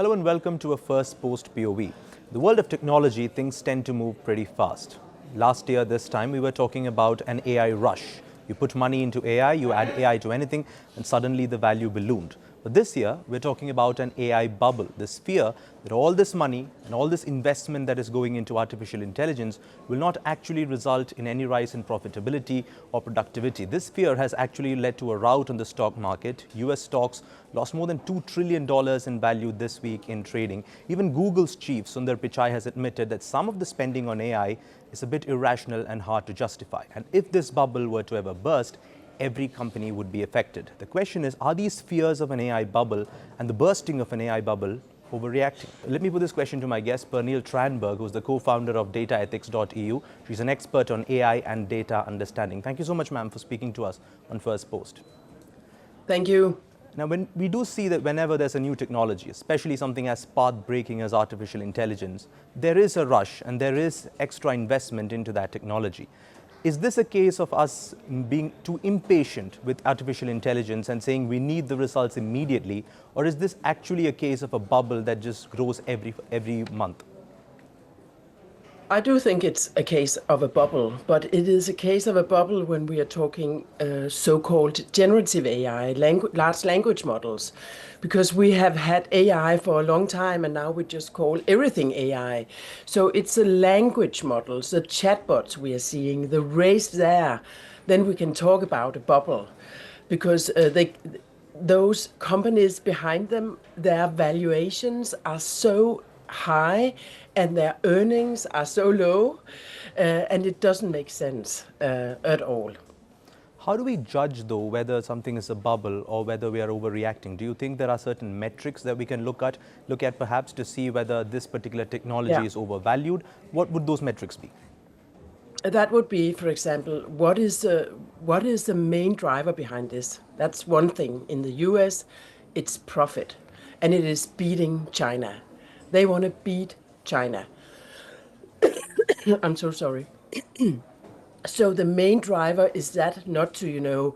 Hello and welcome to a First Post POV. The world of technology, things tend to move pretty fast. Last year, this time, we were talking about an AI rush. You put money into AI, you add AI to anything, and suddenly the value ballooned. But this year, we're talking about an AI bubble, this fear that all this money and all this investment that is going into artificial intelligence will not actually result in any rise in profitability or productivity. This fear has actually led to a rout on the stock market. US stocks lost more than $2 trillion in value this week in trading. Even Google's chief, Sundar Pichai, has admitted that some of the spending on AI is a bit irrational and hard to justify. And if this bubble were to ever burst, every company would be affected. The question is, are these fears of an AI bubble and the bursting of an AI bubble overreacting? Let me put this question to my guest, Pernille Tranberg, who's the co-founder of dataethics.eu. She's an expert on AI and data understanding. Thank you so much, ma'am, for speaking to us on First Post. Thank you. Now, when we do see that whenever there's a new technology, especially something as path-breaking as artificial intelligence, there is a rush and there is extra investment into that technology. Is this a case of us being too impatient with artificial intelligence and saying we need the results immediately, or is this actually a case of a bubble that just grows every month? I do think it's a case of a bubble, but it is a case of a bubble when we are talking so-called generative AI, large language models, because we have had AI for a long time and now we just call everything AI. So it's the language models, the chatbots we are seeing, the race there, then we can talk about a bubble, because those companies behind them, their valuations are so high and their earnings are so low, and it doesn't make sense at all. How do we judge, though, whether something is a bubble or whether we are overreacting? Do you think there are certain metrics that we can look at perhaps to see whether this particular technology is overvalued? What would those metrics be? That would be, for example, what is the main driver behind this? That's one thing. In the US, it's profit, and it is beating China. They want to beat China. I'm so sorry. So the main driver is that not to,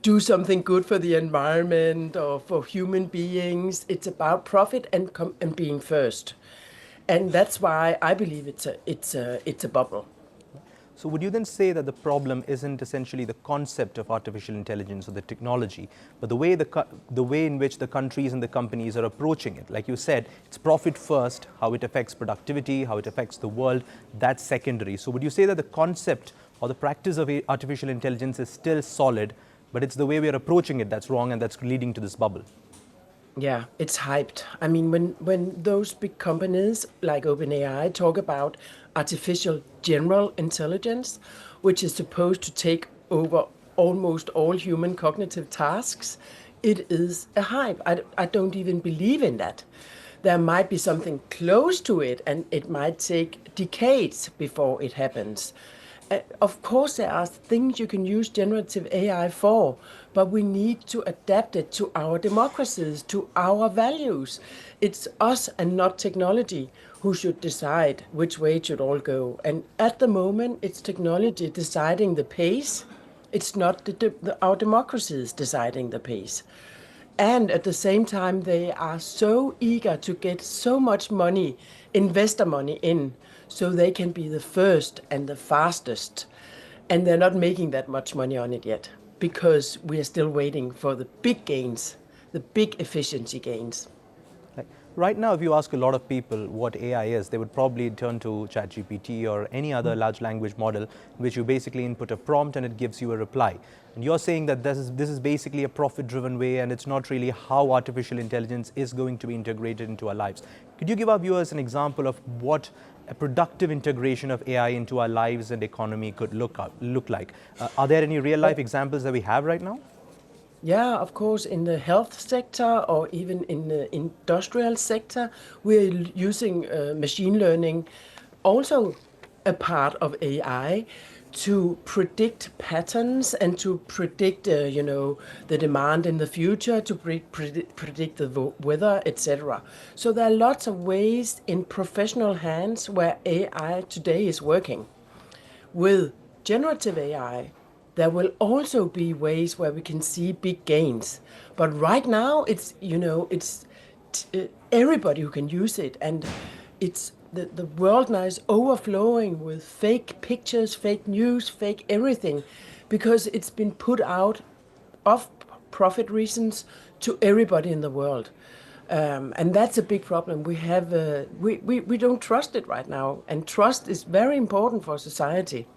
do something good for the environment or for human beings. It's about profit and being first. And that's why I believe it's a bubble. So would you then say that the problem isn't essentially the concept of artificial intelligence or the technology, but the way in which the countries and the companies are approaching it? Like you said, it's profit first, how it affects productivity, how it affects the world, that's secondary. So would you say that the concept or the practice of artificial intelligence is still solid, but it's the way we are approaching it that's wrong and that's leading to this bubble? Yeah, it's hyped. I mean, when those big companies like OpenAI talk about artificial general intelligence, which is supposed to take over almost all human cognitive tasks, it is a hype. I don't even believe in that. There might be something close to it, and it might take decades before it happens. Of course, there are things you can use generative AI for, but we need to adapt it to our democracies, to our values. It's us and not technology who should decide which way it should all go. And at the moment, it's technology deciding the pace. It's not our democracies deciding the pace. And at the same time, they are so eager to get so much money, investor money in, so they can be the first and the fastest. And they're not making that much money on it yet, because we are still waiting for the big gains, the big efficiency gains. Right now, if you ask a lot of people what AI is, they would probably turn to ChatGPT or any other large language model, in which you basically input a prompt and it gives you a reply. And you're saying that this is basically a profit-driven way, and it's not really how artificial intelligence is going to be integrated into our lives. Could you give our viewers an example of what a productive integration of AI into our lives and economy could look like? Are there any real-life examples that we have right now? Yeah, of course, in the health sector or even in the industrial sector, we're using machine learning, also a part of AI, to predict patterns and to predict, the demand in the future, to predict the weather, etc. So there are lots of ways in professional hands where AI today is working. With generative AI, there will also be ways where we can see big gains. But right now, it's everybody who can use it, and it's the world now is overflowing with fake pictures, fake news, fake everything, because it's been put out of profit reasons to everybody in the world. And that's a big problem. We don't trust it right now, and trust is very important for society.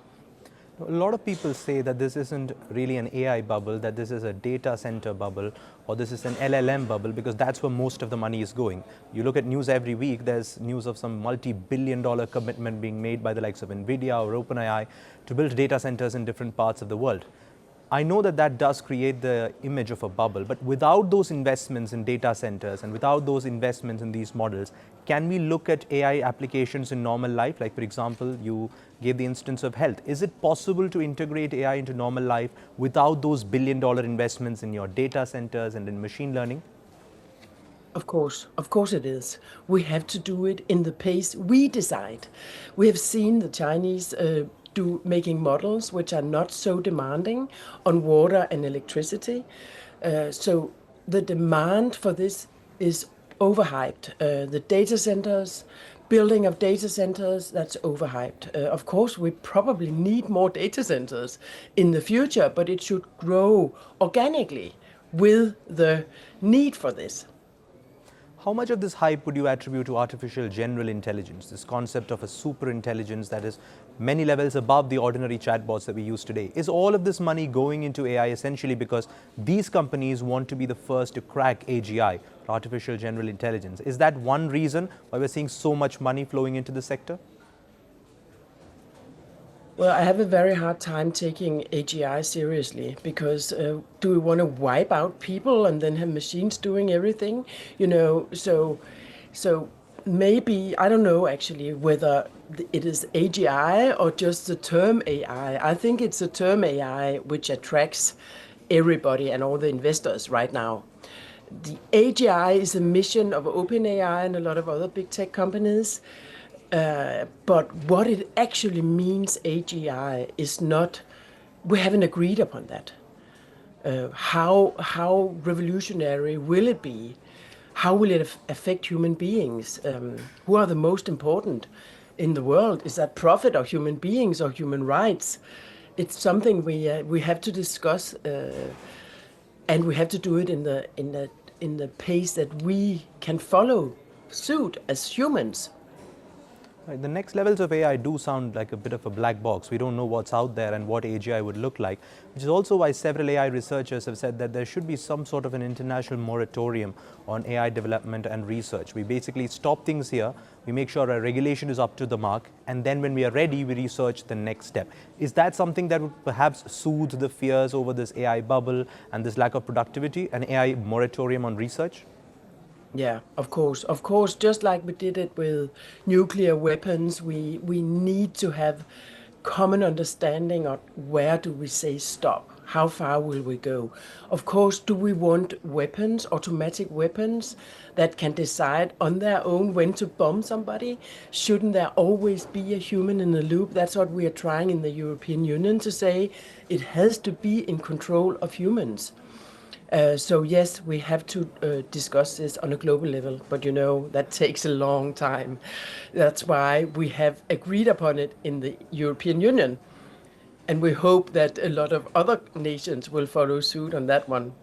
A lot of people say that this isn't really an AI bubble, that this is a data center bubble, or this is an LLM bubble, because that's where most of the money is going. You look at news every week, there's news of some multi-billion-dollar commitment being made by the likes of NVIDIA or OpenAI to build data centers in different parts of the world. I know that that does create the image of a bubble, but without those investments in data centers and without those investments in these models, can we look at AI applications in normal life? Like, for example, you gave the instance of health. Is it possible to integrate AI into normal life without those billion-dollar investments in your data centers and in machine learning? Of course it is. We have to do it in the pace we decide. We have seen the Chinese making models which are not so demanding on water and electricity. So the demand for this is overhyped. The data centers, building of data centers, that's overhyped. Of course, we probably need more data centers in the future, but it should grow organically with the need for this. How much of this hype would you attribute to artificial general intelligence, this concept of a super intelligence that is many levels above the ordinary chatbots that we use today? Is all of this money going into AI essentially because these companies want to be the first to crack AGI, artificial general intelligence? Is that one reason why we're seeing so much money flowing into the sector? Well, I have a very hard time taking AGI seriously because do we want to wipe out people and then have machines doing everything? So maybe I don't know actually whether it is AGI or just the term AI. I think it's the term AI which attracts everybody and all the investors right now. The AGI is a mission of OpenAI and a lot of other big tech companies. But what it actually means, AGI, is not, we haven't agreed upon that. How revolutionary will it be? How will it affect human beings? Who are the most important in the world? Is that profit or human beings or human rights? It's something we have to discuss, and we have to do it in the pace that we can follow suit as humans. Right. The next levels of AI do sound like a bit of a black box. We don't know what's out there and what AGI would look like, which is also why several AI researchers have said that there should be some sort of an international moratorium on AI development and research. We basically stop things here, we make sure our regulation is up to the mark, and then when we are ready, we research the next step. Is that something that would perhaps soothe the fears over this AI bubble and this lack of productivity, an AI moratorium on research? Yeah, of course. Of course, just like we did it with nuclear weapons, we need to have common understanding of where do we say stop? How far will we go? Of course, do we want weapons, automatic weapons that can decide on their own when to bomb somebody? Shouldn't there always be a human in the loop? That's what we are trying in the European Union to say. It has to be in control of humans. So yes, we have to discuss this on a global level, but that takes a long time. That's why we have agreed upon it in the European Union, and we hope that a lot of other nations will follow suit on that one.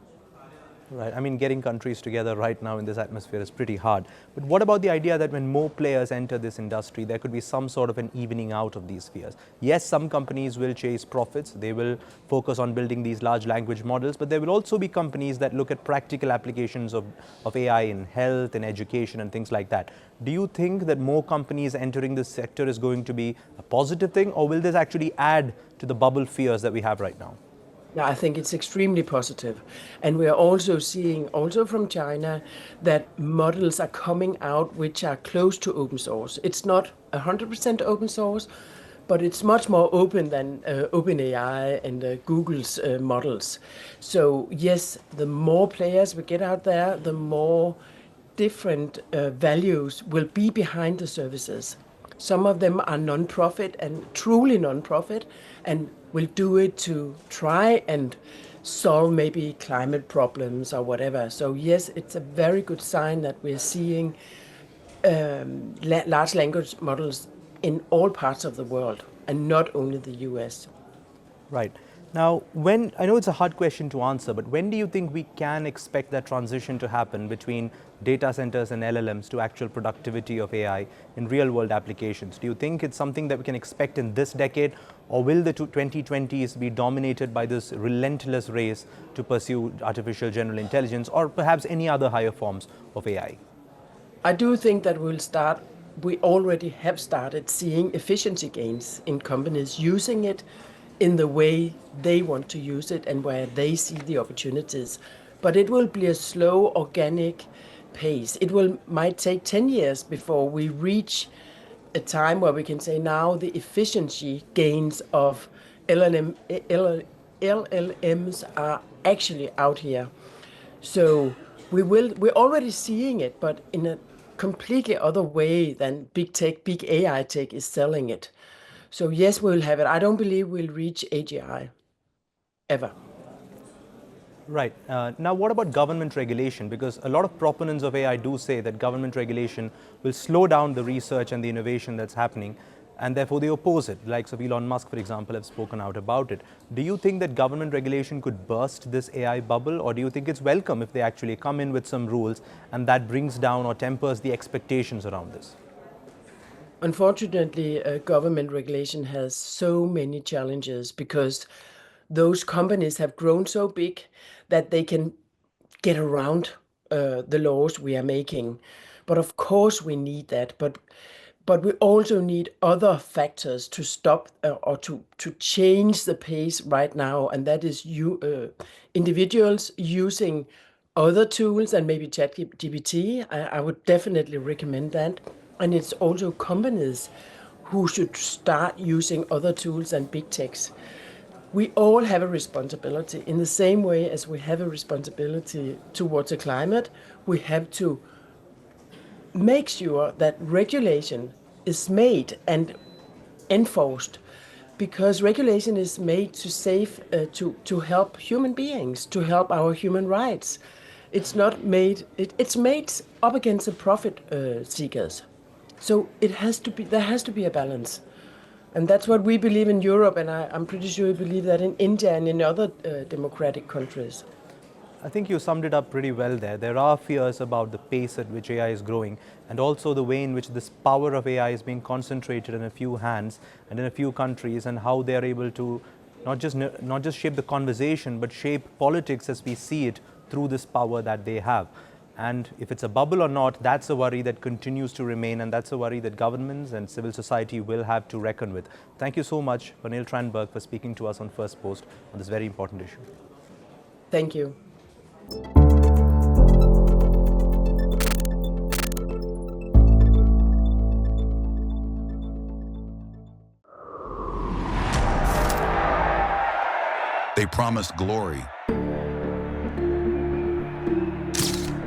Right. I mean, getting countries together right now in this atmosphere is pretty hard. But what about the idea that when more players enter this industry, there could be some sort of an evening out of these fears? Yes, some companies will chase profits. They will focus on building these large language models, but there will also be companies that look at practical applications of AI in health and education and things like that. Do you think that more companies entering this sector is going to be a positive thing, or will this actually add to the bubble fears that we have right now? Yeah, I think it's extremely positive. And we are also seeing, also from China, that models are coming out which are close to open source. It's not 100% open source, but it's much more open than OpenAI and Google's models. So yes, the more players we get out there, the more different values will be behind the services. Some of them are non-profit and truly non-profit, and will do it to try and solve maybe climate problems or whatever. So yes, it's a very good sign that we're seeing large language models in all parts of the world and not only the US. Right. Now, I know it's a hard question to answer, but when do you think we can expect that transition to happen between data centers and LLMs to actual productivity of AI in real world applications? Do you think it's something that we can expect in this decade, or will the 2020s be dominated by this relentless race to pursue artificial general intelligence or perhaps any other higher forms of AI? I do think that we already have started seeing efficiency gains in companies using it in the way they want to use it and where they see the opportunities. But it will be a slow, organic pace. Might take 10 years before we reach a time where we can say now the efficiency gains of LLMs are actually out here. So we're already seeing it, but in a completely other way than big tech, big AI tech is selling it. So yes, we'll have it. I don't believe we'll reach AGI, ever. Right. Now, what about government regulation? Because a lot of proponents of AI do say that government regulation will slow down the research and the innovation that's happening, and therefore they oppose it. The likes of Elon Musk, for example, have spoken out about it. Do you think that government regulation could burst this AI bubble, or do you think it's welcome if they actually come in with some rules and that brings down or tempers the expectations around this? Unfortunately, government regulation has so many challenges because those companies have grown so big that they can get around the laws we are making. But of course we need that. But we also need other factors to stop or to change the pace right now. And that is individuals using other tools and maybe ChatGPT. I would definitely recommend that. And it's also companies who should start using other tools than big techs. We all have a responsibility. In the same way as we have a responsibility towards the climate, we have to make sure that regulation is made and enforced, because regulation is made to save, to help human beings, to help our human rights. It's not made, it's made up against the profit seekers. So there has to be a balance. And that's what we believe in Europe, and I'm pretty sure we believe that in India and in other democratic countries. I think you summed it up pretty well there. There are fears about the pace at which AI is growing, and also the way in which this power of AI is being concentrated in a few hands and in a few countries, and how they are able to not just shape the conversation, but shape politics as we see it through this power that they have. And if it's a bubble or not, that's a worry that continues to remain, and that's a worry that governments and civil society will have to reckon with. Thank you so much, Pernille Tranberg, for speaking to us on First Post on this very important issue. Thank you. They promised glory.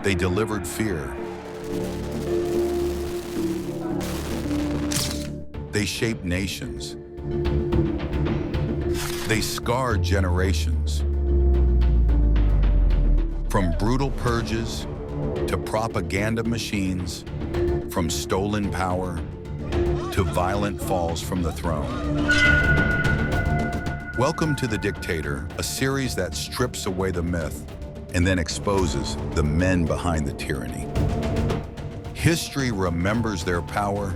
They delivered fear. They shaped nations. They scarred generations. From brutal purges to propaganda machines, from stolen power to violent falls from the throne. Welcome to The Dictator, a series that strips away the myth and then exposes the men behind the tyranny. History remembers their power.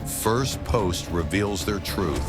First Post reveals their truth.